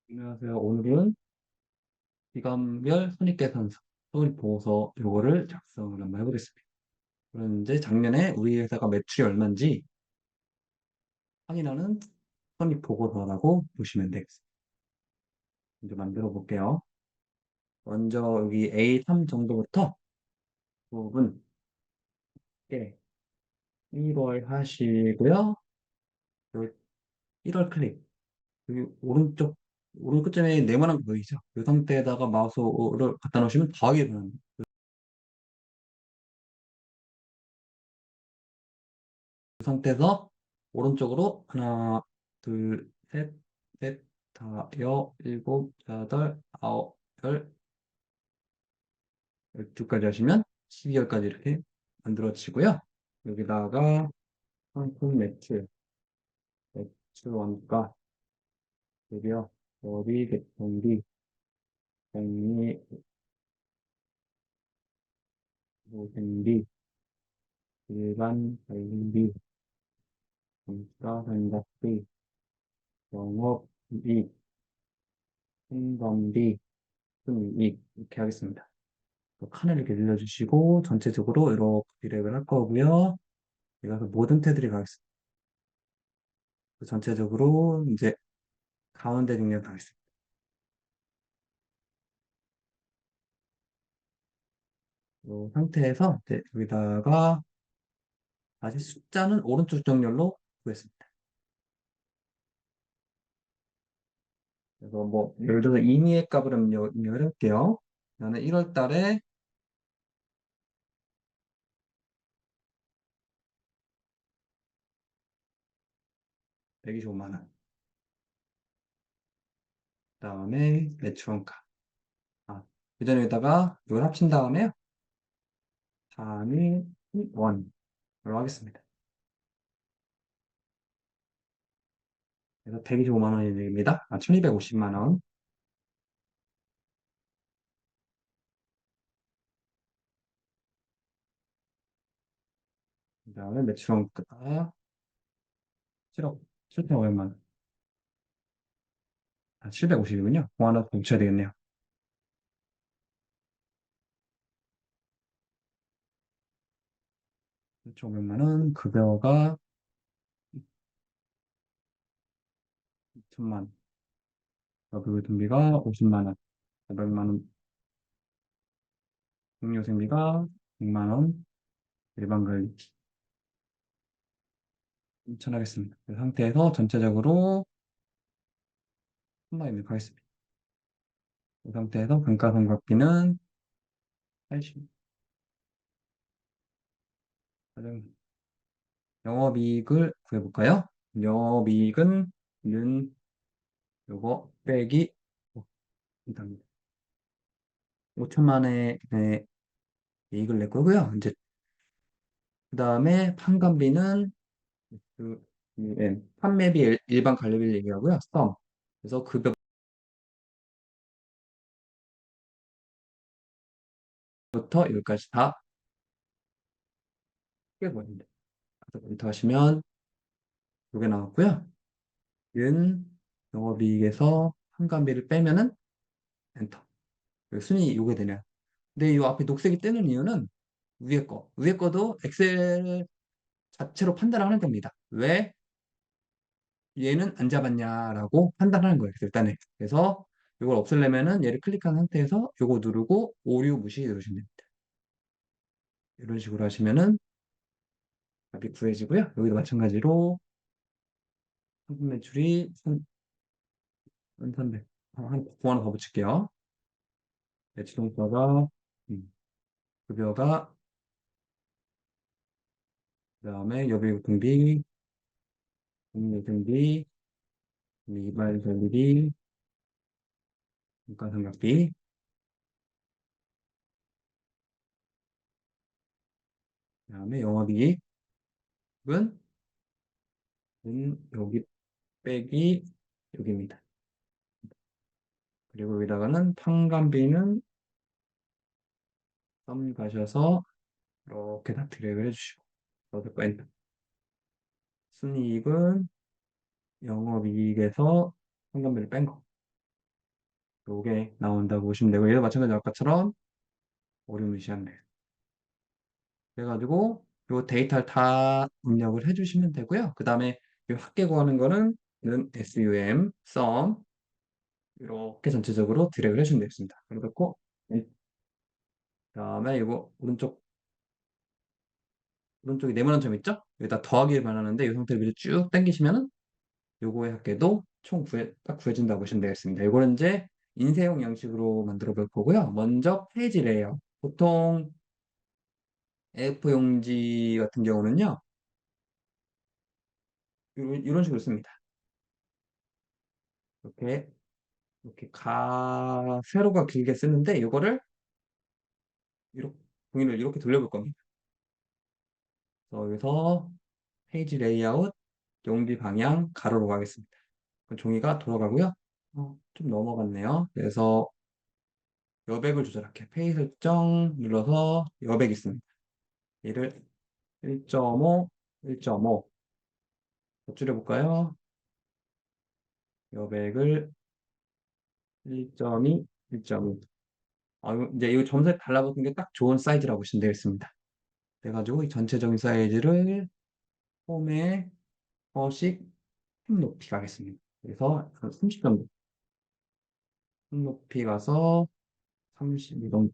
안녕하세요. 오늘은 기관별 손익계산서, 손익보고서 요거를 작성을 한번 해보겠습니다. 그런데 작년에 우리 회사가 매출이 얼마인지 확인하는 손익보고서라고 보시면 되겠습니다. 이제 만들어 볼게요. 먼저 여기 A3 정도부터 부분 1월 하시고요. 여기 1월 클릭. 여기 오른 끝점에 네모난 거 보이죠? 이 상태에다가 마우스를 갖다 놓으시면 더하기 변합니다. 그 상태에서 오른쪽으로 하나, 둘, 셋, 넷, 다, 일곱, 여덟, 아홉, 열, 12까지 하시면 12월까지 이렇게 만들어지고요. 여기다가 상품 매출 원가, 급여, 여비, 교통비, 복리, 보생비, 일반 관리비, 공사 환급비, 영업이익, 생산비, 순이익 이렇게 하겠습니다. 칸을 이렇게 늘려주시고 전체적으로 이렇게 디렉을 할 거고요. 제가 그 모든 테두리 가겠습니다. 전체적으로 이제 가운데 중력 가겠습니다. 이 상태에서 이제 여기다가 다시 숫자는 오른쪽 정렬로 구했습니다. 그래서 뭐 예를 들어서 임의의 값을 입력을 할게요. 나는 1월 달에 125만 원. 그다음에 매출원가. 그 전에다가 이걸 합친 다음에요. 3일 원으로 하겠습니다. 그래서 125만 원이 됩니다. 1250만 원. 그다음에 매출원가 7억 7,500만 원. 750이군요. 뭐 하나 더 붙여야 되겠네요. 7,500만 원. 급여가 2천만 원. 여기 등비가 50만 원. 500만 원. 동료생비가 100만 원. 일반 관리 2천 하겠습니다. 그 상태에서 전체적으로 한마디 하겠습니다. 이 상태에서 감가상각비는 80. 가장 영업이익을 구해볼까요? 영업이익은 는 요거 빼기 5천만 원의 이익을 낼 거고요. 이제 그 다음에 판관비는 그 판매비 일반 관리비를 얘기하고요. 그래서 급여부터 여기까지 다 빼버립니다. 그래서 엔터 하시면 이게 나왔고요. 은 영업이익에서 판관비를 빼면은 엔터. 순위 요게 되네요. 근데 이 앞에 녹색이 뜨는 이유는 위에 거도 엑셀 자체로 판단을 하는 겁니다. 왜 얘는 안 잡았냐라고 판단하는 거예요. 일단은. 그래서 이걸 없애려면은 얘를 클릭한 상태에서 요거 누르고 오류 무시 누르시면 됩니다. 이런 식으로 하시면은 답이 구해지고요. 여기도 마찬가지로 상품 매출이 1,300. 공 하나 더 붙일게요. 매출원가가 급여가 그다음에 여비유통비, 공유등비, 이발관리비, 물가상각비, 그다음에 영업이익은 여기 빼기 여기입니다. 그리고 여기다가는 판관비는 썸 가셔서 이렇게 다 드래그를 해주시고 넣을 엔터. 순이익은 영업이익에서 판관비를 뺀 거. 요게 나온다고 보시면 되고, 얘도 마찬가지로 아까처럼 오류무시한 네. 그래가지고 요 데이터를 다 입력을 해주시면 되고요. 그 다음에 이 합계 구하는 거는 sum, sum 이렇게 전체적으로 드래그를 해주면 되겠습니다. 그렇고 그다음에 이거 오른쪽에 네모난 점 있죠? 여기다 더하기를 말하는데 이 상태로 위로 쭉 당기시면은 요거의 합계도 총 딱 구해진다고 보시면 되겠습니다. 이거는 이제 인쇄용 양식으로 만들어 볼 거고요. 먼저 페이지 레이아웃. 보통 A4 용지 같은 경우는요, 이런 식으로 씁니다. 이렇게 세로가 길게 쓰는데 이거를 이렇게 종이를 이렇게 돌려볼 겁니다. 그래서 여기서 페이지 레이아웃 용지 방향 가로로 가겠습니다. 그럼 종이가 돌아가고요. 좀 넘어갔네요. 그래서 여백을 조절할게요. 페이 설정 눌러서 여백 있습니다. 얘를 1.5, 1.5 줄여볼까요? 여백을 1.2, 1.2. 이제 이 점수에 달라붙은 게 딱 좋은 사이즈라고 보시면 되겠습니다. 그래가지고 이 전체적인 사이즈를 홈에 허식 홈 높이 가겠습니다. 그래서 한 30 정도. 홈 높이 가서 32 정도.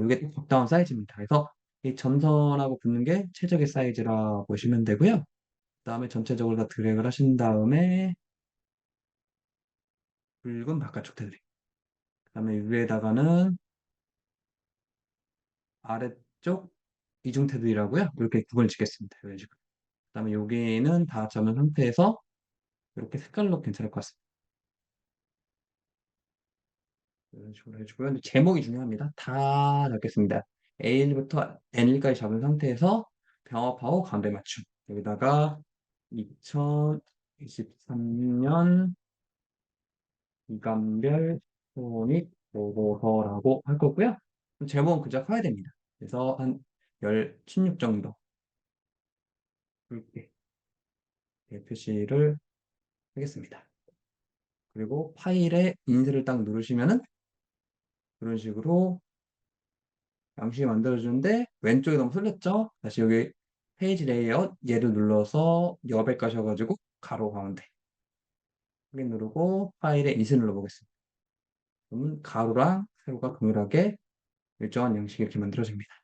이게 딱 적당한 사이즈입니다. 그래서 이 점선하고 붙는 게 최적의 사이즈라 보시면 되고요. 그다음에 전체적으로 다 드래그를 하신 다음에 붉은 바깥쪽 테두리. 그다음에 위에다가는 아래쪽 이중 테두리라고요. 이렇게 구분을 짓겠습니다. 이런 식으로. 그다음에 여기는 다 잡은 상태에서 이렇게 색깔로 괜찮을 것 같습니다. 이런 식으로 해주고요. 근데 제목이 중요합니다. 다 잡겠습니다. A1부터 N1까지 잡은 상태에서 병합하고 가운데 맞춤. 여기다가 2023년 기간별 손익 보고서라고 할 거고요. 제목은 그저 커야 됩니다. 그래서 한 16 정도 이렇게 표시를 하겠습니다. 그리고 파일에 인쇄를 딱 누르시면은 이런 식으로 양식이 만들어주는데 왼쪽에 너무 쏠렸죠? 다시 여기 페이지 레이아웃 얘를 눌러서 여백 가셔가지고 가로 가운데 확인 누르고 파일에 인쇄 눌러보겠습니다. 그러면 가로랑 세로가 동일하게 일정한 양식이 이렇게 만들어집니다.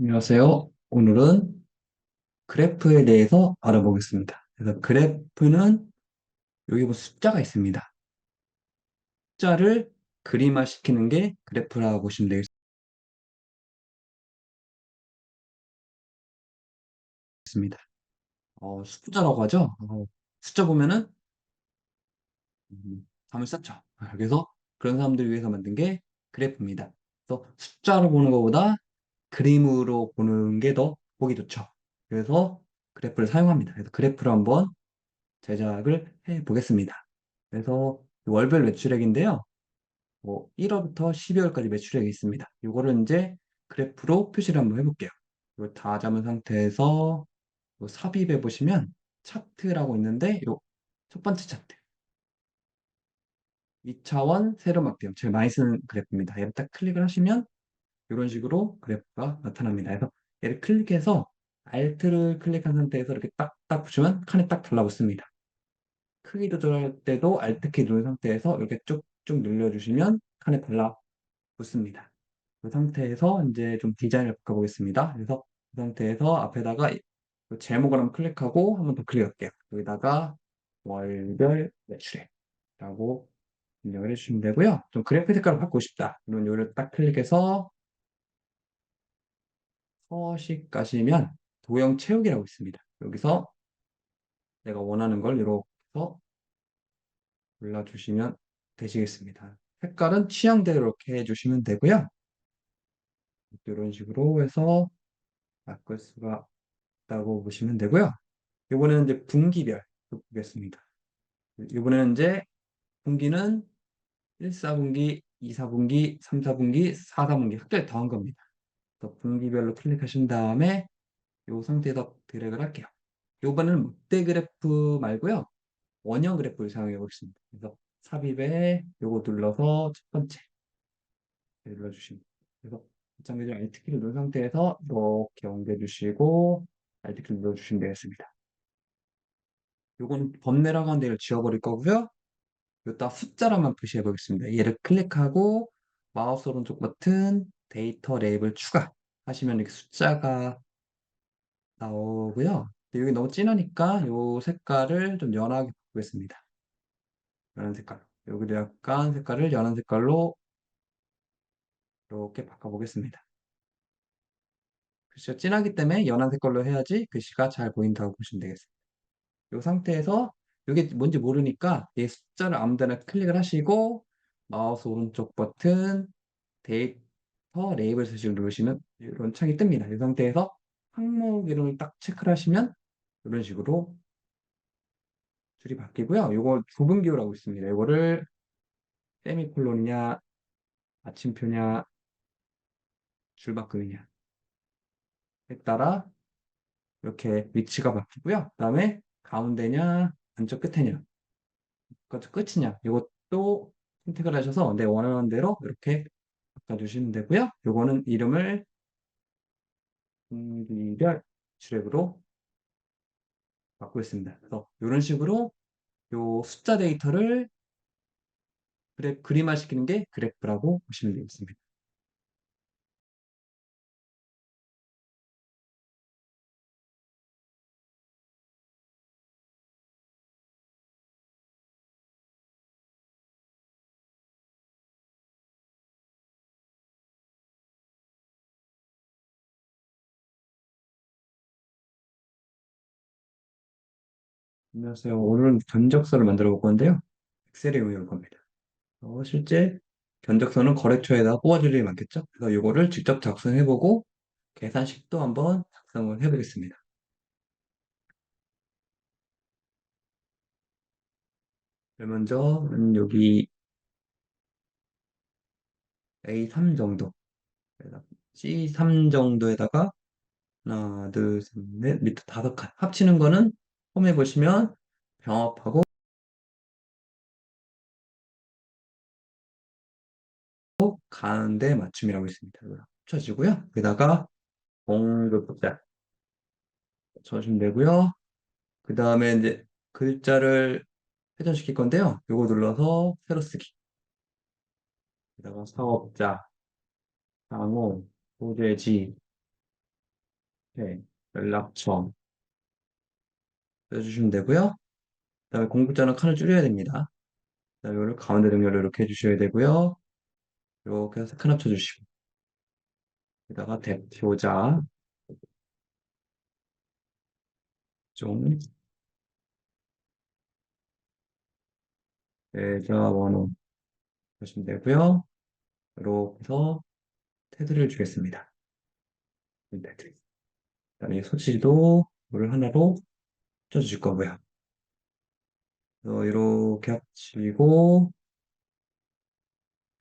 안녕하세요. 오늘은 그래프에 대해서 알아보겠습니다. 그래서 그래프는 여기 뭐 숫자가 있습니다. 숫자를 그림화시키는 게 그래프라고 보시면 되겠습니다. 숫자라고 하죠. 숫자 보면은 감을 쌓죠. 그래서 그런 사람들 위해서 만든 게 그래프입니다. 그래서 숫자로 보는 것보다 그림으로 보는 게 더 보기 좋죠. 그래서 그래프를 사용합니다. 그래서 그래프를 한번 제작을 해 보겠습니다. 그래서 월별 매출액인데요. 1월부터 12월까지 매출액이 있습니다. 이거를 이제 그래프로 표시를 한번 해볼게요. 이걸 다 잡은 상태에서 삽입해 보시면 차트라고 있는데 첫 번째 차트 2차원 세로막 비움 제일 많이 쓰는 그래프입니다. 얘를 딱 클릭을 하시면 이런 식으로 그래프가 나타납니다. 그래서 얘를 클릭해서 Alt를 클릭한 상태에서 이렇게 딱딱 붙이면 칸에 딱 달라붙습니다. 크기 조절할 때도 Alt 키 누른 상태에서 이렇게 쭉쭉 늘려주시면 칸에 달라붙습니다. 그 상태에서 이제 좀 디자인을 바꿔보겠습니다. 그래서 그 상태에서 앞에다가 제목을 한번 클릭하고 한번 더 클릭할게요. 여기다가 월별 매출액이라고 입력을 해주시면 되고요. 좀 그래프 색깔을 바꾸고 싶다. 그러면 이거를 딱 클릭해서 서식 가시면 도형 채우기라고 있습니다. 여기서 내가 원하는 걸 이렇게 해서 골라주시면 되시겠습니다. 색깔은 취향대로 이렇게 해주시면 되고요. 이런 식으로 해서 바꿀 수가 있다고 보시면 되고요. 이번에는 이제 분기별 보겠습니다. 이번에는 이제 분기는 1, 4분기, 2, 4분기, 3, 4분기, 4, 4분기 각각 더한 겁니다. 그래서 분기별로 클릭하신 다음에 이 상태에서 드래그를 할게요. 이번에는 목대 그래프 말고요. 원형 그래프를 사용해 보겠습니다. 그래서 삽입에 요거 눌러서 첫 번째 눌러주시면 돼요. 그래서 마찬가지로 Alt키를 누른 상태에서 이렇게 옮겨 주시고 Alt키를 눌러주시면 되겠습니다. 요건 범례라고 하는 데를 지워버릴 거고요. 여기다 숫자로만 표시해 보겠습니다. 얘를 클릭하고 마우스 오른쪽 버튼 데이터 레이블 추가 하시면 이렇게 숫자가 나오고요. 여기 너무 진하니까 요 색깔을 좀 연하게 바꾸겠습니다. 연한 색깔. 여기도 약간 색깔을 연한 색깔로 이렇게 바꿔보겠습니다. 글씨가 진하기 때문에 연한 색깔로 해야지 글씨가 잘 보인다고 보시면 되겠습니다. 이 상태에서 이게 뭔지 모르니까 이 숫자를 아무 데나 클릭을 하시고 마우스 오른쪽 버튼 데이터 레이블 스위치를 누르시면 이런 창이 뜹니다. 이 상태에서 항목 이름을 딱 체크를 하시면 이런 식으로 줄이 바뀌고요. 이거 좁은 기호라고 있습니다. 이거를 세미콜론이냐 마침표냐 줄바꿈이냐에 따라 이렇게 위치가 바뀌고요. 그다음에 가운데냐 안쪽 끝에냐 그것도 끝이냐 이것도 선택을 하셔서 내 원하는 대로 이렇게 바꿔주시면 되고요. 요거는 이름을 분기별 주랩으로 바꾸겠습니다. 그래서 이런 식으로 요 숫자 데이터를 그림화 시키는 게 그래프라고 보시면 되겠습니다. 안녕하세요. 오늘은 견적서를 만들어 볼 건데요. 엑셀에 이용할 겁니다. 실제 견적서는 거래처에다 뽑아줄 일이 많겠죠? 그래서 이거를 직접 작성해보고 계산식도 한번 작성을 해보겠습니다. 먼저 여기 A3 정도, C3 정도에다가 하나, 둘, 셋, 넷, 밑에 5칸 합치는 거는 홈에 보시면 병합하고 가운데 맞춤이라고 있습니다. 이걸 합쳐지고요. 여기다가 공급자 쳐주시면 되고요. 그 다음에 이제 글자를 회전시킬 건데요. 요거 눌러서 새로 쓰기. 여기다가 사업자, 상호, 소재지, 회, 연락처 써주시면 되고요. 그 다음에 공급자는 칸을 줄여야 됩니다. 그 다음에 이거를 가운데 등렬로 이렇게 해주셔야 되고요. 이렇게 해서 칸 합쳐주시고 여기다가 대표자, 종, 계좌번호 보시면 되고요. 이렇게 해서 테두리를 주겠습니다. 테두리. 그다음에 소지도 를 하나로 쳐주실 거고요. 이렇게 합치고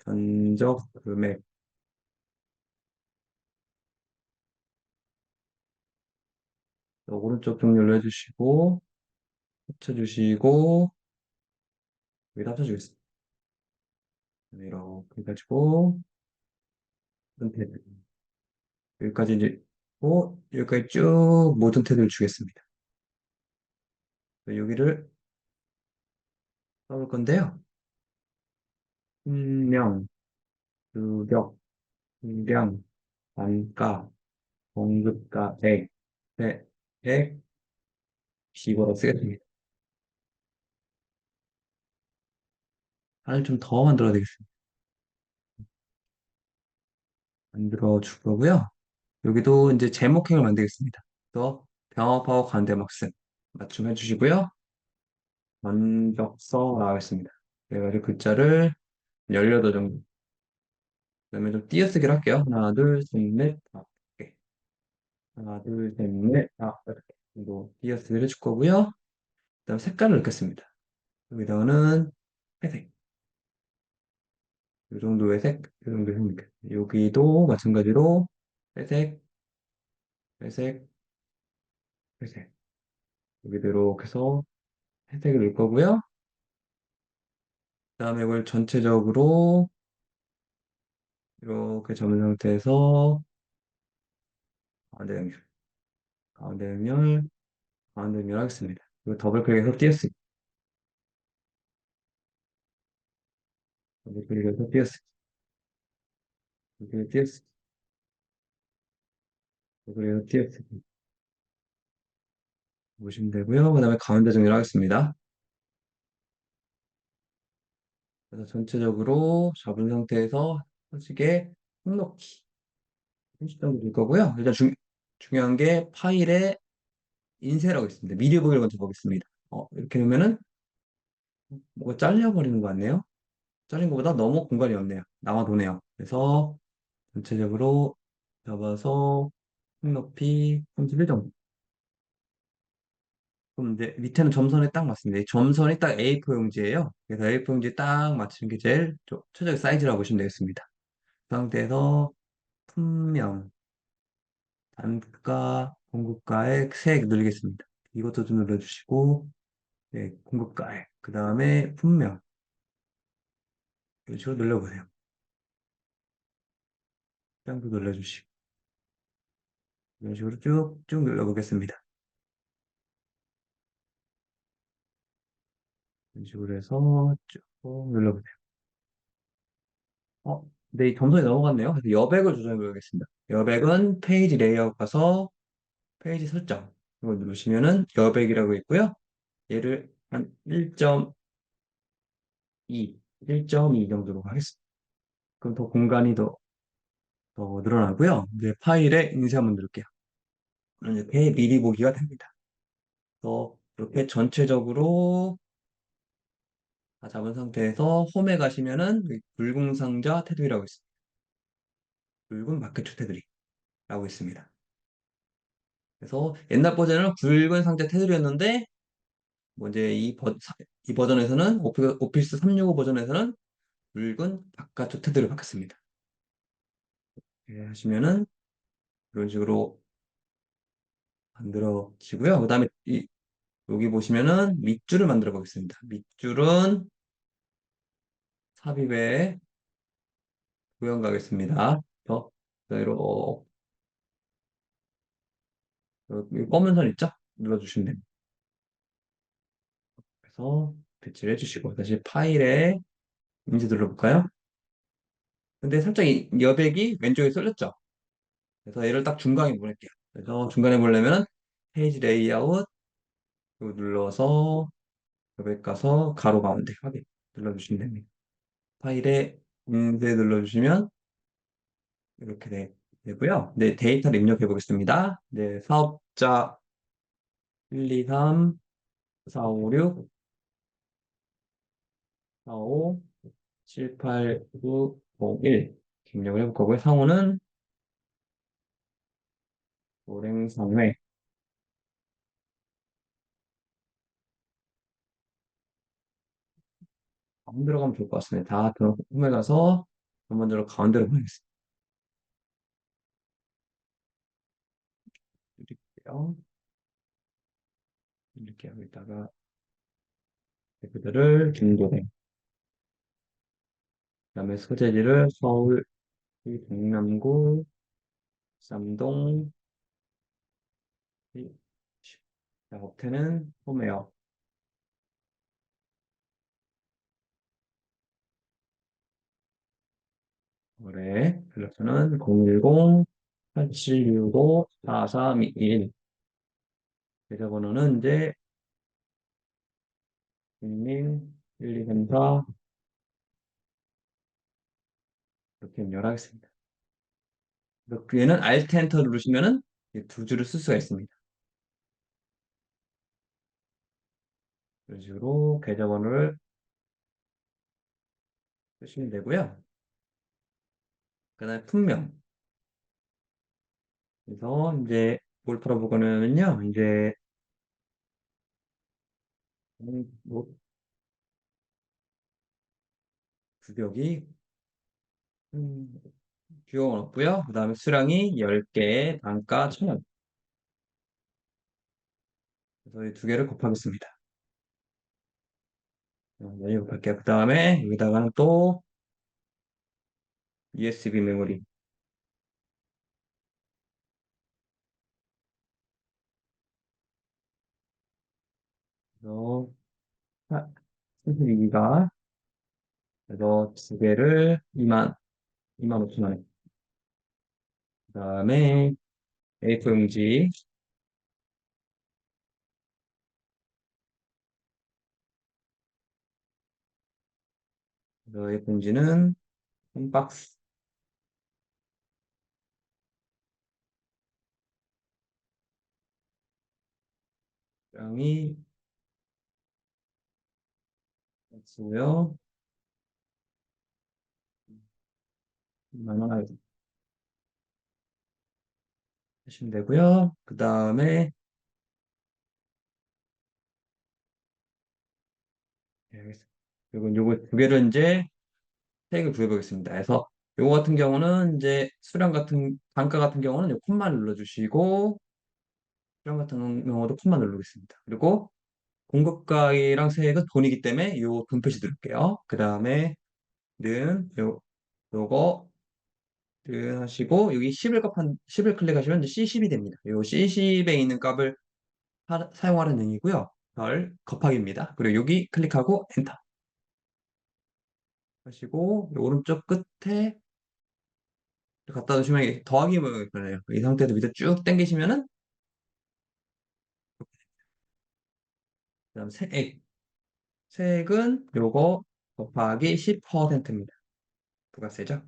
견적 금액 오른쪽 정렬로 해주시고 합쳐주시고 여기다 합쳐주겠습니다. 이렇게 해가지고 테두리. 여기까지 이제 여기까지 쭉 모든 테두리를 주겠습니다. 여기를 써볼 건데요. 신명, 유격, 분량, 단가, 공급가액, 백, 기고로 쓰겠습니다. 하나를 좀 더 만들어야 되겠습니다. 만들어 줄 거고요. 여기도 이제 제목행을 만들겠습니다. 또 병합하고 관대 막슨 맞춤해 주시고요. 원적서 나가겠습니다. 그래가지고 글자를 18 정도 그다음에 좀 띄어쓰기를 할게요. 하나, 둘, 셋, 넷, 다섯 개. 하나, 둘, 셋, 넷, 다섯 개. 정도 띄어쓰기를 해줄 거고요. 그다음 색깔을 넣겠습니다. 여기다가는 회색. 이 정도의 색, 이 정도의 색입니다. 여기도 마찬가지로 회색, 회색, 회색. 여기도 이렇게 해서 회색을 넣을 거고요. 그다음에 이걸 전체적으로 이렇게 접은 상태에서 가운데 연결, 가운데 연결, 가운데 연결하겠습니다. 이거 더블 클릭해서 띄었습니다. 더블 클릭해서 띄었습니다. 더블 클릭 띄었습니다. 더블 클릭해서 띄었습니다. 보시면 되고요. 그 다음에 가운데 정렬하겠습니다. 그래서 전체적으로 잡은 상태에서 서식에 홈넣기 30점 줄 거고요. 일단 중요한 게 파일에 인쇄라고 있습니다. 미리 보기를 먼저 보겠습니다. 이렇게 되면은 뭐가 잘려버리는 것 같네요. 잘린 것보다 너무 공간이 없네요. 남아도네요. 그래서 전체적으로 잡아서 높이 31 정도. 그럼 이제 밑에는 점선에 딱 맞습니다. 이 점선이 딱 A4 용지예요. 그래서 A4 용지에 딱 맞추는 게 제일 최적의 사이즈라고 보시면 되겠습니다. 그 상태에서 품명, 단가, 공급가액 색 누르겠습니다. 이것도 좀 눌러주시고, 네, 공급가액. 그 다음에 품명. 이런 식으로 눌러보세요. 짱도 눌러주시고, 이런 식으로 쭉쭉 눌러보겠습니다. 이런 식으로 해서 쭉 눌러보세요. 네, 이 점선이 넘어갔네요. 그래서 여백을 조정해 보겠습니다. 여백은 페이지 레이아웃 가서 페이지 설정. 이걸 누르시면은 여백이라고 있고요. 얘를 한 1.2, 1.2 정도로 하겠습니다. 그럼 더 공간이 더 늘어나고요. 이제 파일에 인쇄 한번 누를게요. 그럼 이렇게 미리 보기가 됩니다. 이렇게 전체적으로 다 잡은 상태에서 홈에 가시면은 여기 붉은 상자 테두리라고 있습니다. 붉은 마케트 테두리라고 있습니다. 그래서 옛날 버전은 붉은 상자 테두리였는데 뭐 이제 이 버전에서는 오피스 365 버전에서는 붉은 바깥쪽 테두리를 바꿨습니다. 이렇게 하시면은 이런 식으로 만들어지고요. 그다음에 여기 보시면은 밑줄을 만들어 보겠습니다. 밑줄은 삽입에 구형 가겠습니다. 이렇게 여기 검은 선 있죠? 눌러주시면 됩니다. 그래서 배치를 해주시고 다시 파일에 인쇄 눌러볼까요? 근데 살짝 이 여백이 왼쪽에 쏠렸죠? 그래서 얘를 딱 중간에 보낼게요. 그래서 중간에 보려면 페이지 레이아웃 이거 눌러서 여백 가서 가로 가운데 확인 눌러주시면 됩니다. 파일에 인쇄 눌러주시면 이렇게 되고요. 네, 데이터를 입력해 보겠습니다. 네, 사업자 1, 2, 3, 4, 5, 6, 4, 5, 7, 8, 9, 5, 1 입력을 해볼 거고요. 상호는 고랭상회 안 들어가면 좋을 것 같습니다. 다 홈에 가서 전반적으로 가운데로 보내겠습니다. 드릴게요. 이렇게 여기다가 그들을 김도대 그다음에 소재지를 서울 동남구 쌈동 작업태는 홈웨어 거래 연락처는 010-8765-4321 계좌번호는 이제 01 1234 이렇게 연락하겠습니다. 그 얘는 Alt 엔터 누르시면은 두 줄을 쓸 수가 있습니다. 이런 식으로 계좌번호를 쓰시면 되고요. 그다음에 품명. 그래서 이제 뭘 풀어보고는요, 이제 뭐 구격이 음, 주어가 없고요. 그다음에 수량이 10개, 단가 1,000원. 그래서 이 두 개를 곱하겠습니다. 네, 곱할게요. 그다음에 여기다가는 또 USB 메모리. 그래서 32기가. 그래서 두 개를 2만 5천 원에. 그다음에 A4 용지. 그래서 A4 용지는 한 박스. 수량이 박스고요. 2만 원 하시면 되고요. 그다음에 네, 알겠습니다. 그리고 요거 두 개를 이제 택을 구해보겠습니다. 그래서 요거 같은 경우는 이제 수량 같은 단가 같은 경우는 요 콤만 눌러주시고 수량 같은 경우도 콤만 누르겠습니다. 그리고 공급가이랑 세액은 돈이기 때문에 요 돈 표시 누를게요. 그 다음에 는 요거 는 하시고 여기 10을 클릭하시면 이제 C10이 됩니다. 요 C10에 있는 값을 사용하는 능이고요. 별 곱하기입니다. 그리고 여기 클릭하고 엔터 하시고 요 오른쪽 끝에 갖다 두시면 이게 더하기 모양이 변해요. 이 상태에서 밑에 쭉 당기시면은 그다음 세액은 요거 곱하기 10%입니다. 부가세죠?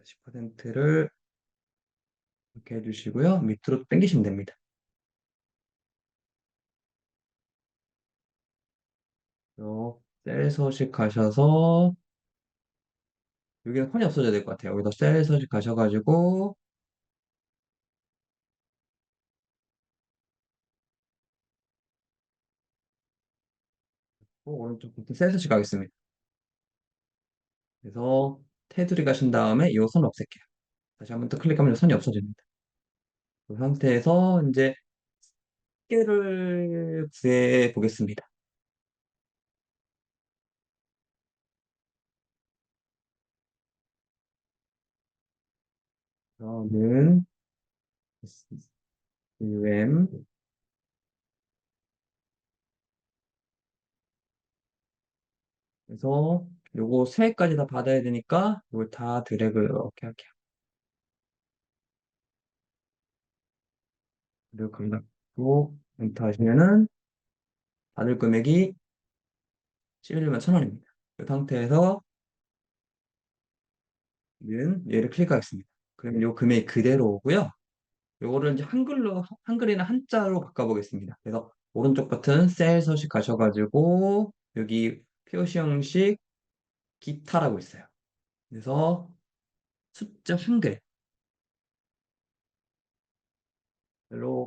10%를 이렇게 해주시고요. 밑으로 당기시면 됩니다. 셀 서식 가셔서 여기는 폰이 없어져야 될 것 같아요. 여기다 셀 서식 가셔가지고 오른쪽 밑에 셀 서식 가겠습니다. 그래서 테두리 가신 다음에 이 선 없앨게요. 다시 한번 더 클릭하면 선이 없어집니다. 그 상태에서 이제 합계를 구해 보겠습니다. 그러면 UM 그래서 요거 세 개까지 다 받아야 되니까 이걸 다 드래그 이렇게 할게요. 그리고 강닫고 엔터 하시면은 받을 금액이 11만 1,000원입니다. 그 상태에서 는 얘를 클릭하겠습니다. 그러면 요 금액이 그대로 오고요. 요거를 이제 한글이나 한자로 바꿔보겠습니다. 그래서 오른쪽 버튼 셀 서식 가셔가지고 여기 표시 형식 기타라고 있어요. 그래서 숫자 한글로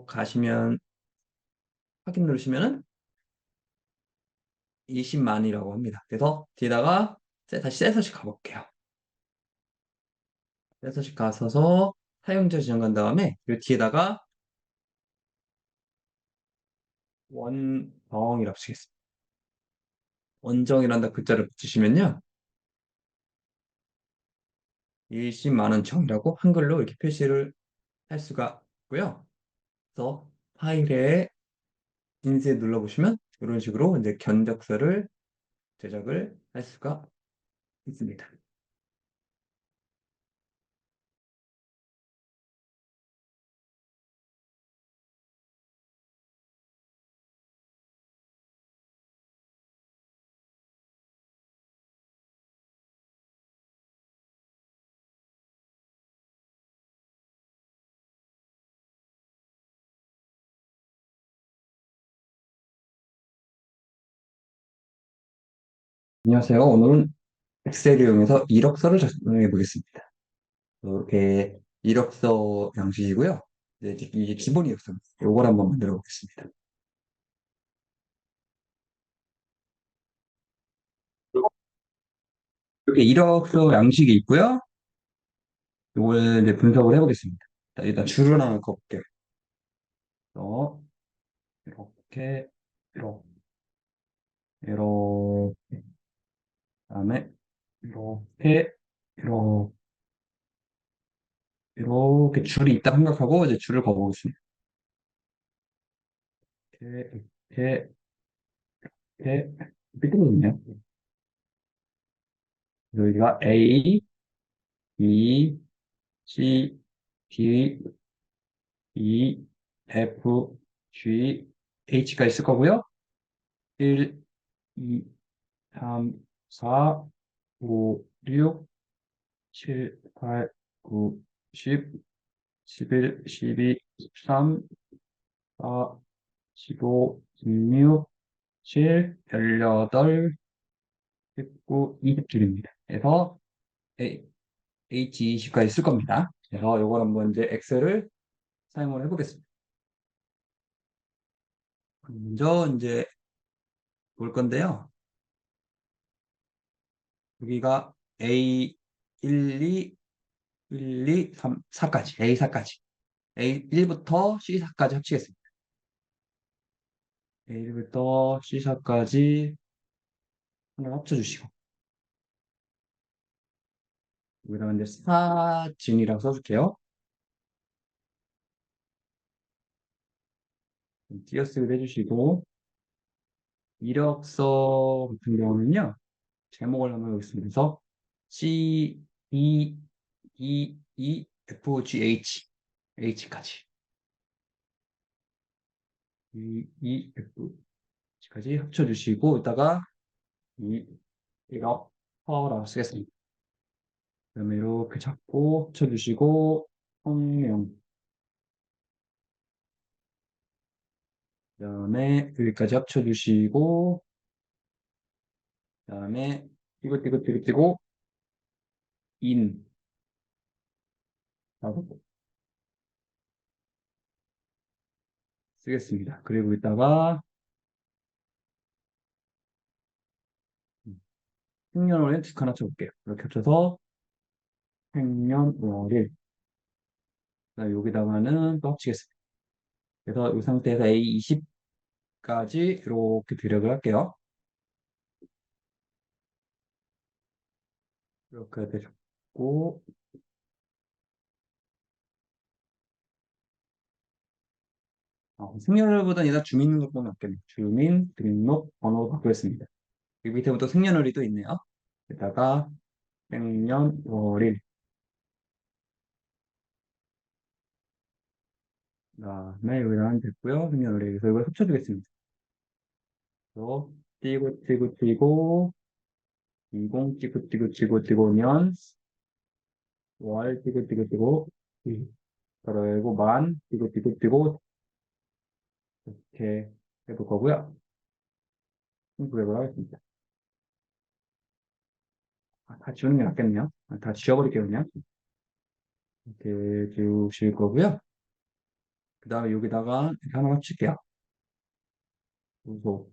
가시면 확인 누르시면은 20만이라고 합니다. 그래서 뒤에다가 다시 셀서식 가볼게요. 셀서식 가서서 사용자 지정 간 다음에 이 뒤에다가 원정이라고 치겠습니다. 원정이란다 글자를 붙이시면요. 20만 원 정이라고 한글로 이렇게 표시를 할 수가 있고요. 그래서 파일에 인쇄 눌러보시면 이런 식으로 이제 견적서를 제작을 할 수가 있습니다. 안녕하세요. 오늘은 엑셀을 이용해서 이력서를 작성해 보겠습니다. 이렇게 이력서 양식이고요. 이제 이게 기본 이력서입니다. 이걸 한번 만들어 보겠습니다. 이렇게 이력서 양식이 있고요. 이걸 이제 분석을 해보겠습니다. 일단 줄을 하나 그어볼게요. 그래서 이렇게, 이렇게, 이렇게, 그다음에 이렇게, 이렇게, 이렇게 줄이 있다 생각하고 이제 줄을 그어보겠습니다. 이렇게, 이렇게, 이렇게, 삐뚤어졌네요. 여기가 A, B, C, D, E, F, G, H가 있을 거고요. 1, 2, 3, 4, 5, 6, 7, 8, 9, 10, 11, 12, 13, 14, 15, 16, 7, 18, 19, 20줄입니다. 그래서 H20까지 쓸 겁니다. 그래서 이걸 한번 이제 엑셀을 사용을 해보겠습니다. 먼저 이제 볼 건데요. 여기가 A1, 2, 1, 2, 3, 4까지, A4까지. A1부터 C4까지 합치겠습니다. A1부터 C4까지 하나 합쳐주시고, 여기다가 이제 사진이라고 써줄게요. 띄어쓰기도 해주시고, 이력서 같은 경우는요, 제목을 한번 여기습니다. 그래서 C, E, E, E, F, G, H, H까지. E, E, F, G까지 합쳐주시고, 이따가 이, 이력서라고 쓰겠습니다. 그다음에 이렇게 잡고 합쳐주시고, 성명. 그다음에 여기까지 합쳐주시고, 그다음에 띄고 인 라고 쓰겠습니다. 그리고 이따가 생년월일 두 하나 쳐볼게요. 이렇게 합쳐서 생년월일. 그다음에 여기다가는 또 합치겠습니다. 그래서 이 상태에서 A20까지 이렇게 드래그를 할게요. 이렇게 되셨고, 생년월일보다는 일단 주민등록번호 없겠네요. 주민등록번호로 바꾸겠습니다. 여기 밑에부터 생년월일이 또 있네요. 여기다가 생년월일. 그다음에 여기다 하면 됐고요. 생년월일. 그래서 이걸 합쳐주겠습니다. 그래서 띄고 20 띄고 면 월 띄고 그리고 만 띄고 이렇게 해볼 거고요. 구획을 하겠습니다. 다 지우는 게 낫겠네요. 다 지워버릴게요, 그냥. 이렇게 지우실 거고요. 그 다음에 여기다가 이렇게 하나 합칠게요. 그리고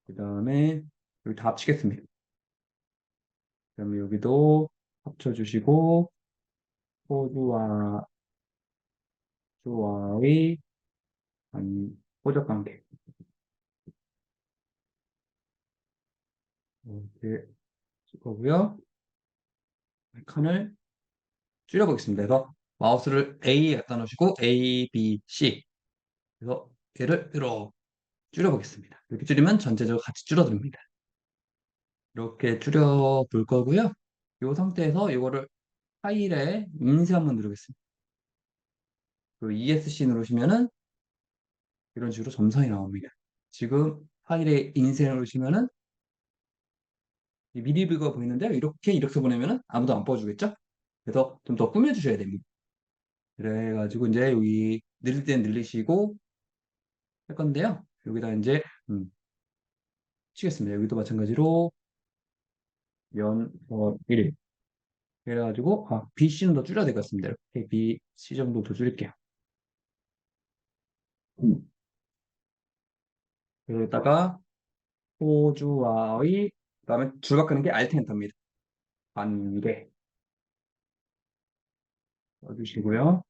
그 다음에 여기 다 합치겠습니다. 그 다음에 여기도 합쳐주시고 호주와 주와의 호적 관계 이렇게 쓸 거고요. 칸을 줄여보겠습니다. 그래서 마우스를 A에 갖다 놓으시고 A, B, C 그래서 얘를 이렇게 줄여보겠습니다. 이렇게 줄이면 전체적으로 같이 줄어듭니다. 이렇게 줄여볼 거고요. 이 상태에서 이거를 파일에 인쇄 한번 누르겠습니다. 그 ESC 누르시면은 이런 식으로 점선이 나옵니다. 지금 파일에 인쇄를 누르시면은 미리 뷰가 보이는데요. 이렇게 이력서 보내면은 아무도 안 뽑아주겠죠? 그래서 좀 더 꾸며주셔야 됩니다. 그래가지고 이제 여기 늘릴 땐 늘리시고 할 건데요. 여기다 이제 치겠습니다. 여기도 마찬가지로 연월 1일. 그래가지고, BC는 더 줄여야 되겠습니다. 이렇게 BC 정도 더 줄일게요. 음. 그러다가, 호주와의, 그 다음에 줄바꾸는 게 알텐터입니다. 관계 써주시고요.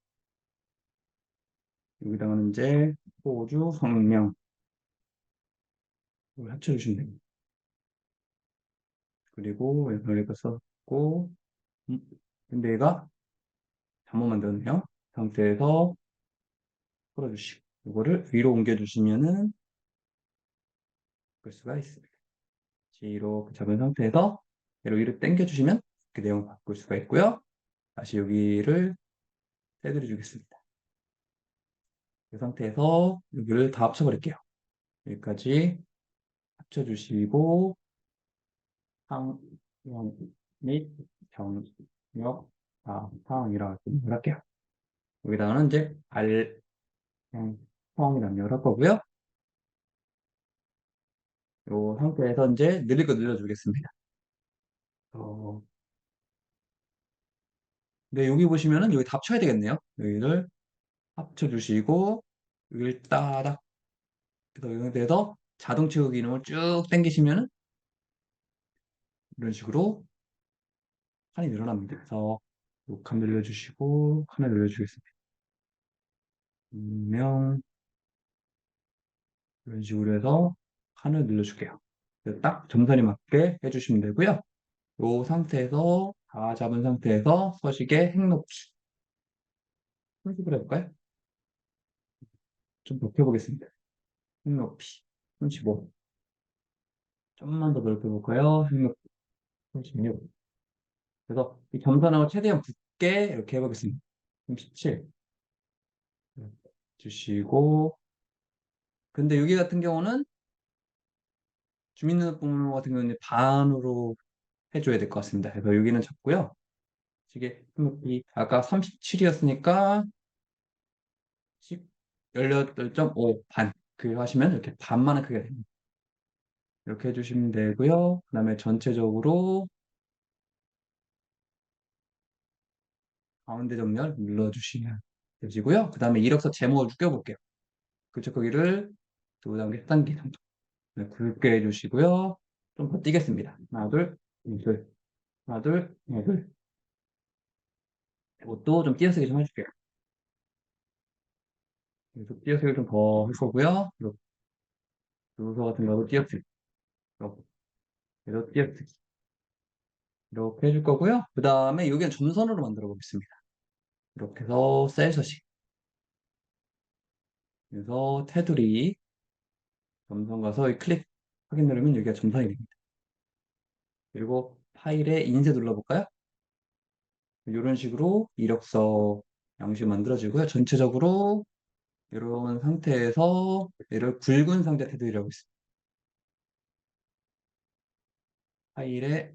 여기다가는 이제 호주 성명 이걸 합쳐주시면 됩니다. 그리고 여기다 썼고, 음, 근데 얘가 잘못 만들었네요. 상태에서 풀어주시고, 이거를 위로 옮겨주시면은 볼 수가 있습니다. 이렇게 잡은 상태에서 얘를 위로 당겨주시면 그 내용을 바꿀 수가 있고요. 다시 여기를 테두리 주겠습니다. 이 상태에서 여기를 다 합쳐버릴게요. 여기까지 합쳐주시고, 상형 및 경력 상황이라고 할게요. 여기다가는 이제 상황이라는 걸 할 거고요. 이 상태에서 이제 늘릴 거 늘려주겠습니다. 어, 근데 여기 보시면은 여기 다 합쳐야 되겠네요. 여기를 합쳐주시고 여기를 따닥 그래서 이 상태에서 자동 채우기 기능을 쭉 당기시면은 이런 식으로 칸이 늘어납니다. 그래서 요 칸 늘려주시고 칸을 늘려주겠습니다. 분명 이런 식으로 해서 칸을 늘려줄게요. 그래서 딱 점선이 맞게 해주시면 되고요. 이 상태에서 다 잡은 상태에서 서식에 행높이 편집을 해볼까요? 좀 높여보겠습니다. 행높이 35 좀만 더 넓혀볼까요? 행높이 36 그래서 이 점선하고 최대한 붙게 이렇게 해보겠습니다. 37 주시고 근데 여기 같은 경우는 주민등록번호 같은 경우는 반으로 해줘야 될 것 같습니다. 그래서 여기는 적고요. 이게 이 아까 37이었으니까 18.5 반. 그 하시면 이렇게 반만한 크기가 됩니다. 이렇게 해주시면 되고요. 그 다음에 전체적으로 가운데 정렬 눌러주시면 되시고요. 그 다음에 이력서 제목을 껴볼게요. 글자 크기를 2단계, 3단계 정도. 네, 굵게 해주시고요. 좀 더 띄겠습니다. 하나, 둘, 둘. 하나, 둘, 둘. 이것도 좀 띄어쓰기 좀 해줄게요. 그래서 띄어쓰기 좀 더 할 거고요. 요소 같은 거도 띄어쓰기. 그래서 띄어쓰기. 이렇게 해줄 거고요. 그 다음에 여기는 점선으로 만들어 보겠습니다. 이렇게 해서 셀 서식. 그래서 테두리 점선 가서 이 클릭 확인 누르면 여기가 점선이 됩니다. 그리고 파일에 인쇄 눌러볼까요? 이런 식으로 이력서 양식 만들어지고요. 전체적으로 이런 상태에서 얘를 굵은 상자 테두리라고 있습니다. 파일에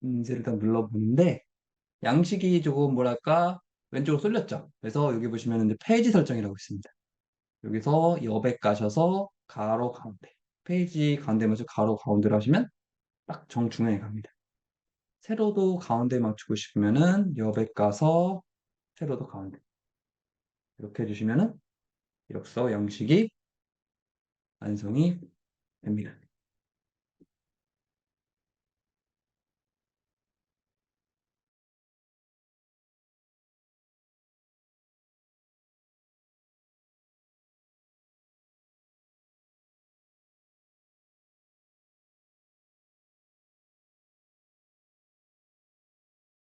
인쇄를 일단 눌러보는데 양식이 조금 뭐랄까 왼쪽으로 쏠렸죠. 그래서 여기 보시면 이제 페이지 설정이라고 있습니다. 여기서 여백 가셔서 가로 가운데 페이지 가운데 맞춰 가로 가운데로 하시면 딱 정중앙에 갑니다. 세로도 가운데 맞추고 싶으면은 여백 가서 세로도 가운데 이렇게 해주시면은 이력서 양식이 완성이 됩니다.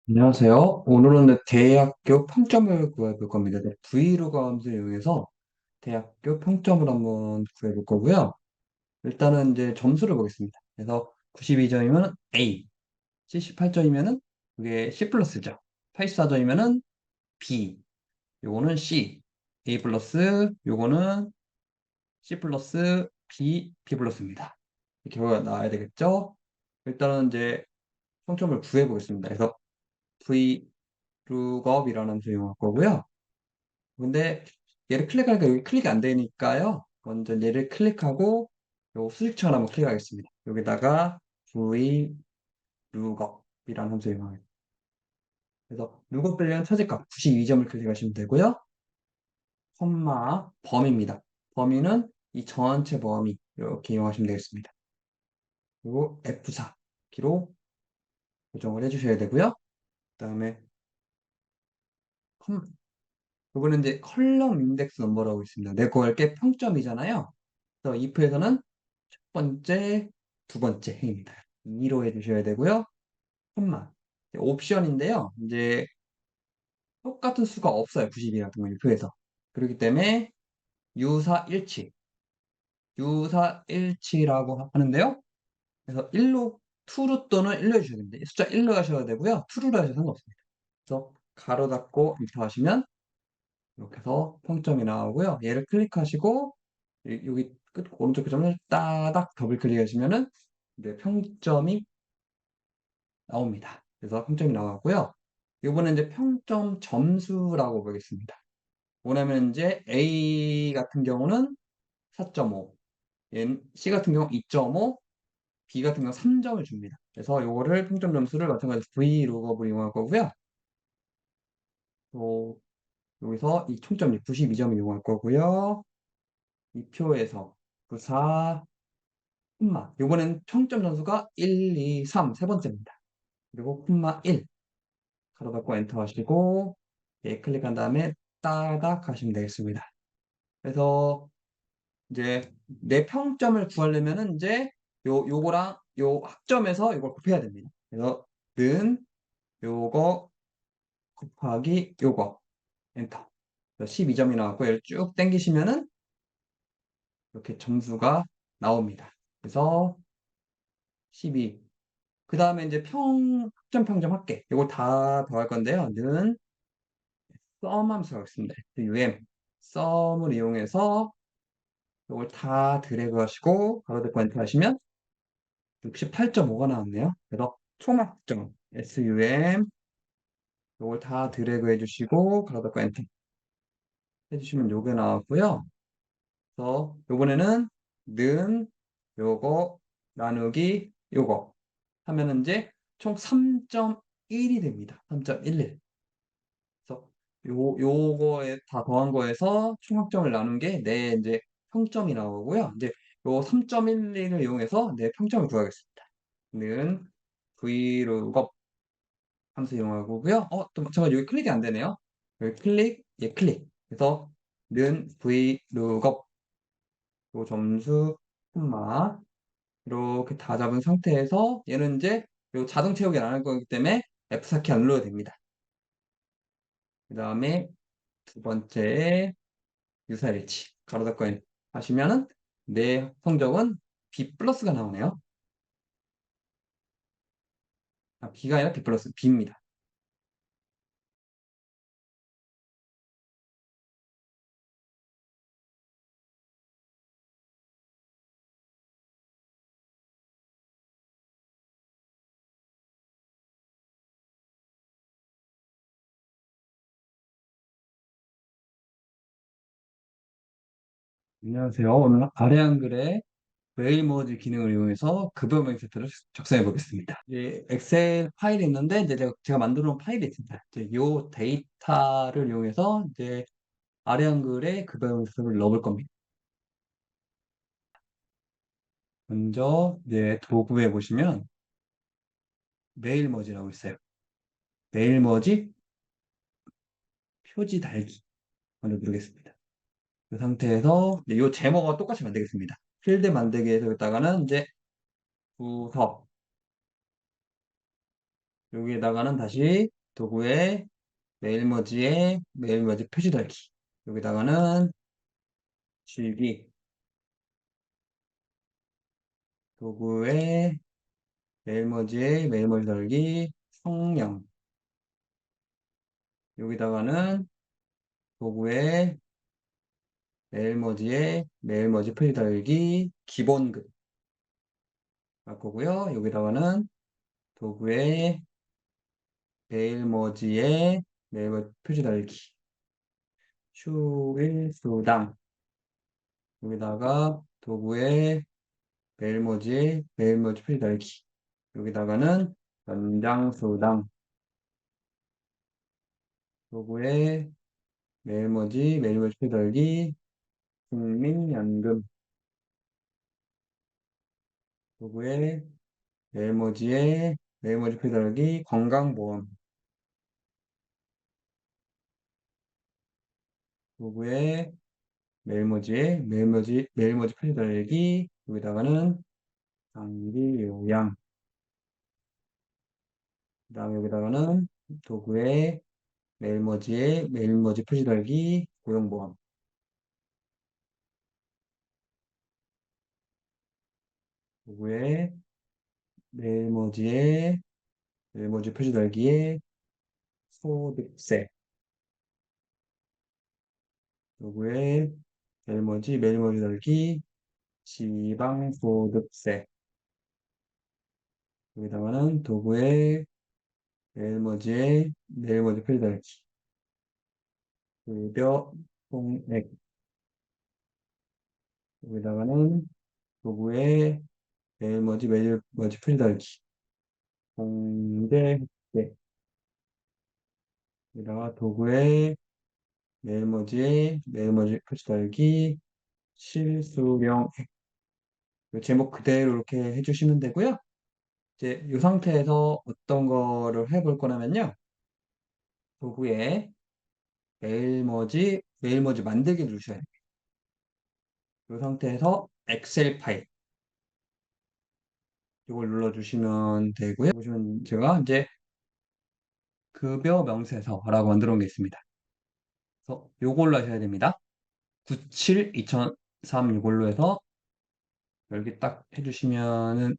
안녕하세요. 오늘은 대학교 평점을 구해볼 겁니다. 브이로그 함수 이용해서 대학교 평점을 한번 구해볼 거고요. 일단은 이제 점수를 보겠습니다. 그래서 92점이면 A, 78점이면은 그게 C 플러스죠. 84점이면은 B, 요거는 C, A 플러스, 요거는 C 플러스, B, B 플러스입니다. 이 결과가 나와야 되겠죠? 일단은 이제 평점을 구해 보겠습니다. 그래서 V룩업이라는 함수 이용할 거고요. 근데 얘를 클릭하니까 여기 클릭이 안 되니까요. 먼저 얘를 클릭하고 요 수직처를 한번 클릭하겠습니다. 여기다가 V룩업 lookup이라는 함수 이용합니다. 그래서 lookup 빼려면 최저값 92점을 클릭하시면 되고요. 콤마 범위입니다. 범위는 이 전체 범위 이렇게 이용하시면 되겠습니다. 그리고 F4 키로 고정을 해주셔야 되고요. 그다음에 이거는 이제 컬럼 인덱스 넘버라고 있습니다. 내 거할게 평점이잖아요. 그래서 if에서는 첫 번째, 두 번째 행입니다. 2로 해주셔야 되고요. 콤마 옵션인데요. 이제 똑같은 수가 없어요. 90이 같은 건 if에서. 그렇기 때문에 유사일치, 유사일치라고 하는데요. 그래서 1로, 2로 또는 1로 해주셔야 됩니다. 숫자 1로 하셔야 되고요. 2로 하셔도 상관없습니다. 그래서 가로 닫고 엔터 하시면 이렇게 해서 평점이 나오고요. 얘를 클릭하시고 여기 끝 오른쪽 그 점을 따닥 더블 클릭하시면은 이제 평점이 나옵니다. 그래서 평점이 나왔고요. 이번에 이제 평점 점수라고 보겠습니다. 뭐냐면 이제 A 같은 경우는 4.5, C 같은 경우 2.5, B 같은 경우 3점을 줍니다. 그래서 이거를 평점 점수를 마찬가지로 V로그업을 이용할 거고요. 또 여기서 이 총점이 92점을 이용할 거고요. 이 표에서 94, 콤마. 요번엔 평점 점수가 1, 2, 3, 세 번째입니다. 그리고 콤마 1. 가로 닫고 엔터 하시고, 예, 클릭한 다음에 따닥 하시면 되겠습니다. 그래서 이제 내 평점을 구하려면은 이제 요거랑 요 학점에서 이걸 곱해야 됩니다. 그래서 는 요거 곱하기 요거 엔터. 12점이 나왔고 얘를 쭉 당기시면은 이렇게 점수가 나옵니다. 그래서 12. 그 다음에 이제 학점, 평점, 합계. 이걸 다 더할 건데요. 는 sum 함수가 있습니다. sum을 이용해서 이걸 다 드래그 하시고 가로 닫고 엔터 하시면 68.5가 나왔네요. 그래서 총합점 sum 이걸 다 드래그 해주시고 가로 닫고 엔터 해주시면 요게 나왔고요. 그래서 요번에는 는 요거 나누기 요거 하면은 이제 총 3.1이 됩니다. 3.11. 그래서 요거에 다 더한 거에서 총합점을 나눈 게 내 이제 평점이 나오고요. 이제 요 3.11을 이용해서 내 평점을 구하겠습니다. 는 vlookup 함수 이용하고요. 또 잠깐 여기 클릭이 안 되네요. 여기 클릭, 예, 클릭. 그래서 는 vlookup 요 점수 콤마 이렇게 다 잡은 상태에서 얘는 이제 요 자동 채우기 안 할 거기 때문에 F4키 안 눌러도 됩니다. 그 다음에 두 번째 유사일치 가로 닫고 하시면은 내 성적은 B 플러스가 나오네요. B가 아니라 B 플러스 B입니다. 안녕하세요. 오늘 아래 한글의 메일 머지 기능을 이용해서 급여명 세트를 작성해 보겠습니다. 이제 엑셀 파일이 있는데 이제 제가 만들어 놓은 파일이 있습니다. 이제 이 데이터를 이용해서 이제 아래 한글에 급여명 세트를 넣을 겁니다. 먼저 이제 도구에 보시면 메일 머지라고 있어요. 메일 머지 표지 달기 먼저 누르겠습니다. 그 상태에서 이 제목과 똑같이 만들겠습니다. 필드 만들기에서 여기다가는 이제 부서 여기에다가는 다시 도구에 메일머지에 메일머지 표시 달기 여기다가는 실기 도구에 메일머지에 메일머지 달기 성명 여기다가는 도구에 메일머지에 메일머지 표시 달기 기본급 할 거고요. 여기다가는 도구에 메일머지에 메일머지 표시 달기 휴일 수당 여기다가 도구에 메일머지에 메일머지 표시 달기 여기다가는 연장수당. 도구에 매일머지 표달기, 국민연금. 도구에 매일머지 표달기, 건강보험. 도구에 매일머지 표달기, 여기다가는 장기 요양. 그 다음에 여기다가는 도구에 매일머지 표시 달기 고용보험. 도구에 매일머지에 매일머지 표시 달기에 소득세. 도구에 매일머지 달기 지방소득세. 여기다가는 도구에 매일머지 표시 달기 급여 총액. 여기다가는 도구에 매일머지 표시 달기 공제 획득. 여기다가 도구에 매일머지 표시 달기 실수령 획. 그 제목 그대로 이렇게 해주시면 되고요. 이제 이 상태에서 어떤 거를 해볼 거냐면요. 도구에 메일머지 만들기 누르셔야 돼요. 이 상태에서 엑셀 파일 이걸 눌러주시면 되고요. 보시면 제가 이제 급여 명세서라고 만들어 놓은 게 있습니다. 그래서 요걸로 하셔야 됩니다. 97 2003 이걸로 해서 여기 딱 해주시면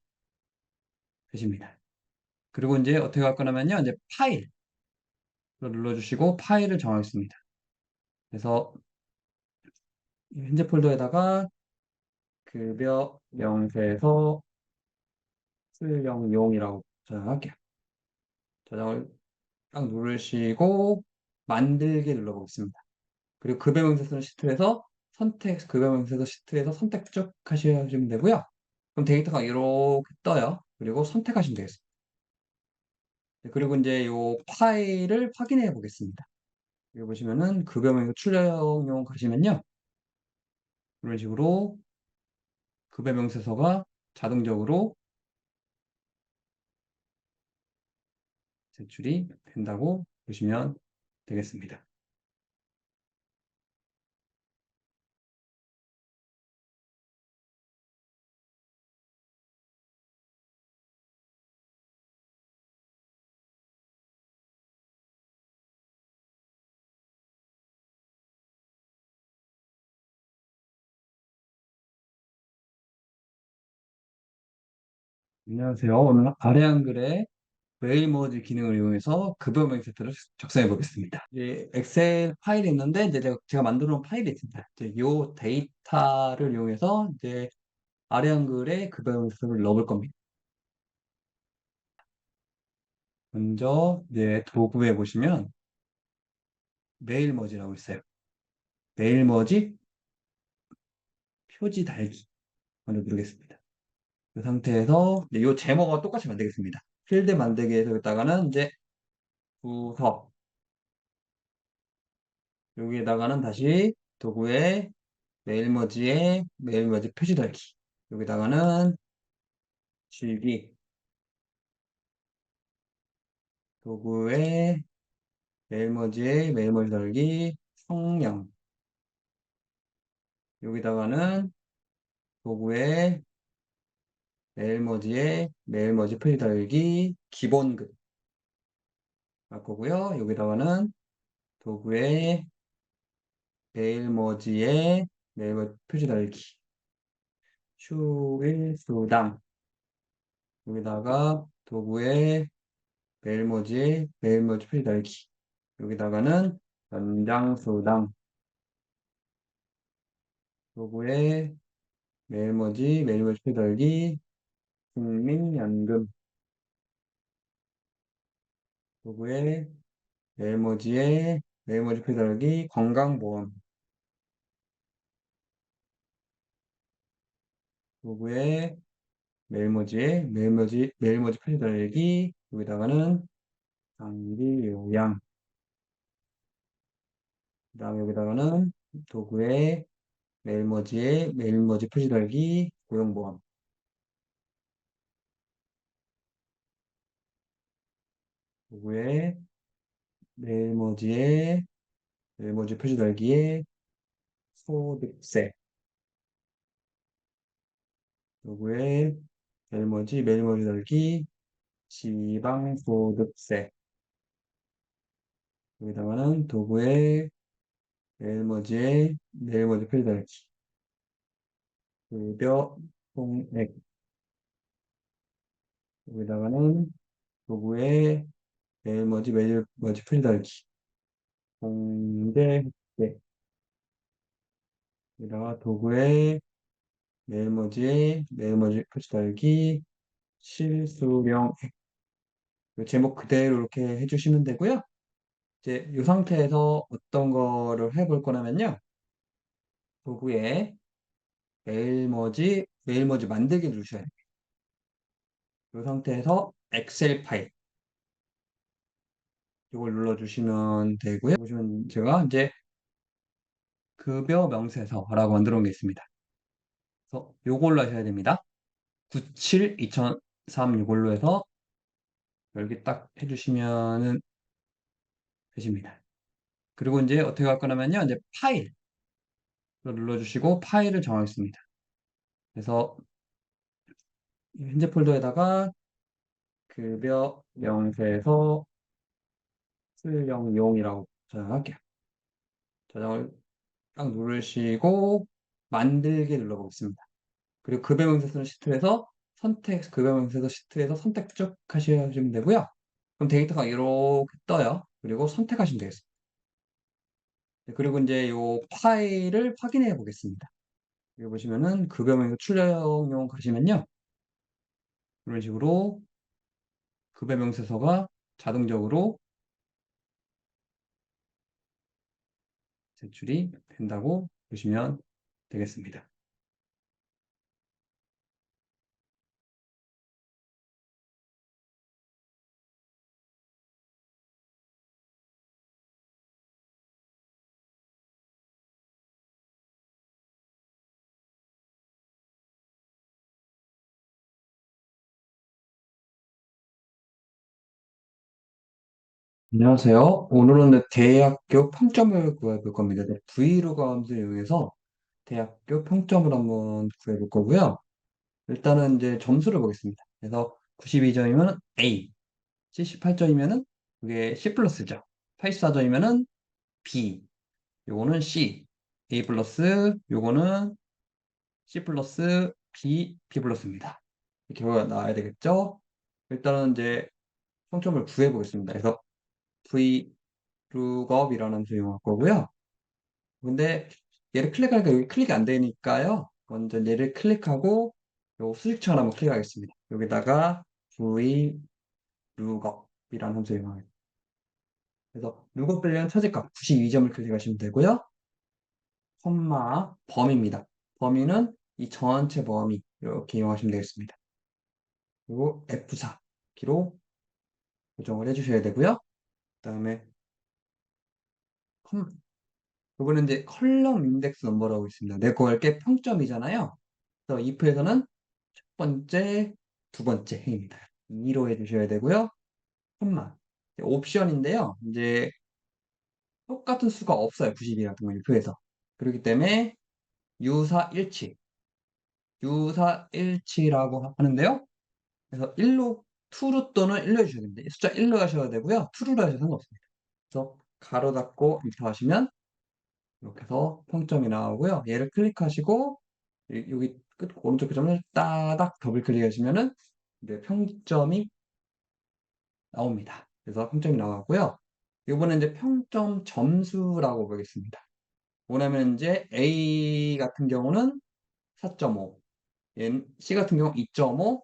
되십니다. 그리고 이제 어떻게 할 거냐면요. 이제 파일 눌러주시고 파일을 정하겠습니다. 그래서 현재 폴더에다가 급여 명세서 수령용이라고 저장할게요. 저장을 딱 누르시고 만들기 눌러보겠습니다. 그리고 급여 명세서 시트에서 급여 명세서 시트에서 선택 쭉 하시면 되고요. 그럼 데이터가 이렇게 떠요. 그리고 선택하시면 되겠습니다. 네, 그리고 이제 이 파일을 확인해 보겠습니다. 여기 보시면은 급여 명세서 출력용 가시면요. 이런 식으로 급여 명세서가 자동적으로 제출이 된다고 보시면 되겠습니다. 안녕하세요. 오늘 아래 한글의 메일 머지 기능을 이용해서 급여 명세서를 작성해 보겠습니다. 이제 엑셀 파일이 있는데 이제 제가 만들어 놓은 파일이 있습니다. 이제 이 데이터를 이용해서 이제 아래 한글에 급여 명세서를 넣어볼 겁니다. 먼저 이제 도구에 보시면 메일 머지라고 있어요. 메일 머지 표지 달기 먼저 누르겠습니다. 그 상태에서 이제 이 제목과 똑같이 만들겠습니다. 필드 만들기에서 여기다가는 이제 부서 여기에다가는 다시 도구에 메일 머지 표시 달기 여기다가는 실기 도구에 메일 머지 달기 성명 여기다가는 도구에 메일 머지 표시 달기 기본급 할 거고요. 여기다가는 도구에 메일 머지 표시 달기 휴일 수당 여기다가 도구에 메일 머지 표시 달기 여기다가는 연장수당 도구에 메일 머지 표시 달기 국민연금 도구에 메일 머지 표시 달기 건강보험 도구에 메일 머지 표시 달기 여기다가는 장기 요양. 그다음에 여기다가는 도구에 메일머지에 메일머지 표시 달기 고용보험. 도구에 메일머지에 메일머지 표시 달기에 소득세. 도구에 메일머지 달기 지방소득세. 여기다가는 도구에 메일머지 표시 달기 급여 총액. 여기다가는 도구에 메일머지 표시 달기 공제 획득. 여기다가 도구에 메일머지 표시 달기 실수령 획. 그 제목 그대로 이렇게 해주시면 되고요. 이제 이 상태에서 어떤 거를 해볼 거냐면요. 도구에 메일머지 만들기 누르셔야 돼요. 이 상태에서 엑셀 파일 이걸 눌러주시면 되고요. 보시면 제가 이제 급여 명세서라고 만들어 놓은 게 있습니다. 그래서 요걸로 하셔야 됩니다. 97 2003 이걸로 해서 여기 딱 해주시면 되십니다. 그리고 이제 어떻게 할 거냐면요. 이제 파일 눌러주시고 파일을 정하겠습니다. 그래서 현재 폴더에다가 급여 명세서 수령용이라고 저장할게요. 저장을 딱 누르시고 만들기 눌러보겠습니다. 그리고 급여 명세서는 시트에서 급여 명세서 시트에서 선택 쭉 하시면 되고요. 그럼 데이터가 이렇게 떠요. 그리고 선택하시면 되겠습니다. 네, 그리고 이제 이 파일을 확인해 보겠습니다. 여기 보시면은 급여 명세서 출력용 가시면요. 이런 식으로 급여 명세서가 자동적으로 제출이 된다고 보시면 되겠습니다. 안녕하세요. 오늘은 대학교 평점을 구해볼 겁니다. 브이로그 함수를 이용해서 대학교 평점을 한번 구해볼 거고요. 일단은 이제 점수를 보겠습니다. 그래서 92점이면 A, 78점이면은 그게 C 플러스죠. 84점이면은 B, 요거는 C, A 플러스, 요거는 C 플러스, B 플러스입니다. 이렇게 결과가 나와야 되겠죠? 일단은 이제 평점을 구해보겠습니다. 그래서 V룩업이라는 함수 이용할 거고요. 근데 얘를 클릭하니까 여기 클릭이 안 되니까요. 먼저 얘를 클릭하고 요 수식창을 한번 클릭하겠습니다. 여기다가 V룩업이라는 함수 이용하겠습니다. 그래서 룩업 관련 최저값 92점을 클릭하시면 되고요. 콤마 범위입니다. 범위는 이 전체 범위 이렇게 이용하시면 되겠습니다. 그리고 F4 키로 고정을 해주셔야 되고요. 그다음에 이거는 이제 컬럼 인덱스 넘버라고 있습니다. 내 거할 게 평점이잖아요. 그래서 if에서는 첫 번째, 두 번째 행입니다. 2로 해주셔야 되고요. 콤마 옵션인데요. 이제 똑같은 수가 없어요. 90이 같은 건 if에서. 그렇기 때문에 유사일치, 유사일치라고 하는데요. 그래서 1로, true로 또는 1로 해주셔야 됩니다. 숫자 1로 하셔야 되고요. true로 하셔도 상관없습니다. 그래서 가로 닫고 엔터 하시면 이렇게 해서 평점이 나오고요. 얘를 클릭하시고 여기 끝 오른쪽 점을 따닥 더블 클릭하시면은 이제 평점이 나옵니다. 그래서 평점이 나왔고요. 이번에 이제 평점 점수라고 보겠습니다. 뭐냐면 이제 A 같은 경우는 4.5, C 같은 경우 2.5,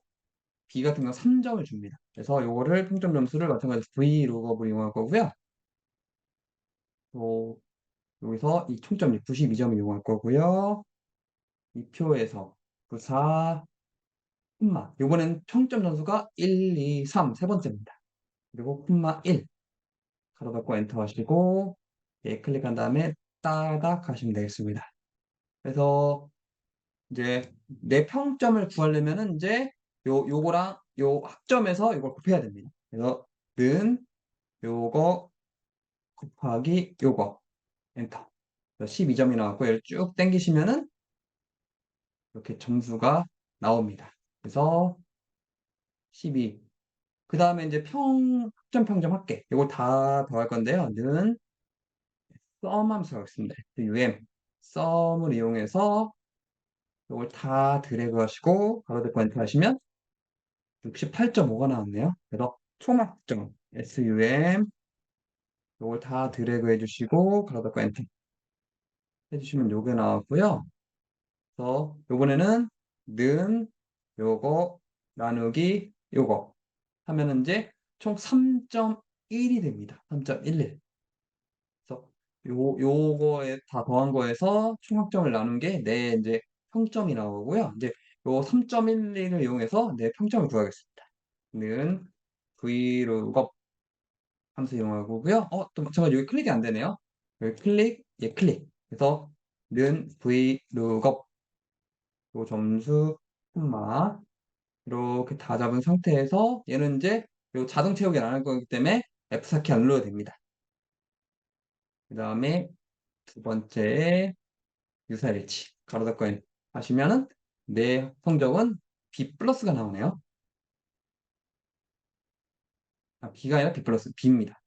B 같은 경우 3점을 줍니다. 그래서 요거를 평점 점수를 마찬가지로 V룩업을 이용할 거고요. 또 여기서 이 총점이 92점을 이용할 거고요. 이 표에서 94, 콤마. 요번엔 평점 점수가 1, 2, 3, 세 번째입니다. 그리고 콤마 1 가로 닫고 엔터 하시고 예, 클릭한 다음에 따닥 하시면 되겠습니다. 그래서 이제 내 평점을 구하려면은 이제 요거랑 요 학점에서 이걸 곱해야 됩니다. 그래서 는 요거 곱하기 요거 엔터. 12점이 나왔고 얘를 쭉 당기시면은 이렇게 점수가 나옵니다. 그래서 12. 그 다음에 이제 학점 평점 합계. 이걸 다 더할 건데요. 는 썸 함수 하겠습니다. 썸을 이용해서 이걸 다 드래그 하시고 가로 닫고 엔터 하시면 68.5가 나왔네요. 그래서 총합점 이걸 다 드래그 해주시고 가로 닫고 엔터 해주시면 요게 나왔고요. 그래서 요번에는 는 요거 나누기 요거 하면은 이제 총 3.1이 됩니다. 3.11. 그래서 요거에 다 더한 거에서 총합점을 나눈 게 내 이제 평점이 나오고요. 이제 요 3.11을 이용해서 내 평점을 구하겠습니다. 는 vlookup 함수 이용하고요. 또 잠깐 여기 클릭이 안 되네요. 여기 클릭, 예, 클릭. 그래서 는 vlookup 요 점수 콤마 이렇게 다 잡은 상태에서 얘는 이제 요 자동 채우기 안 할 거기 때문에 F4키 안 눌러도 됩니다. 그 다음에 두 번째 유사일치 가로 닫고 하시면은 내 성적은 B 플러스가 나오네요. B가 아니라 B 플러스 B입니다.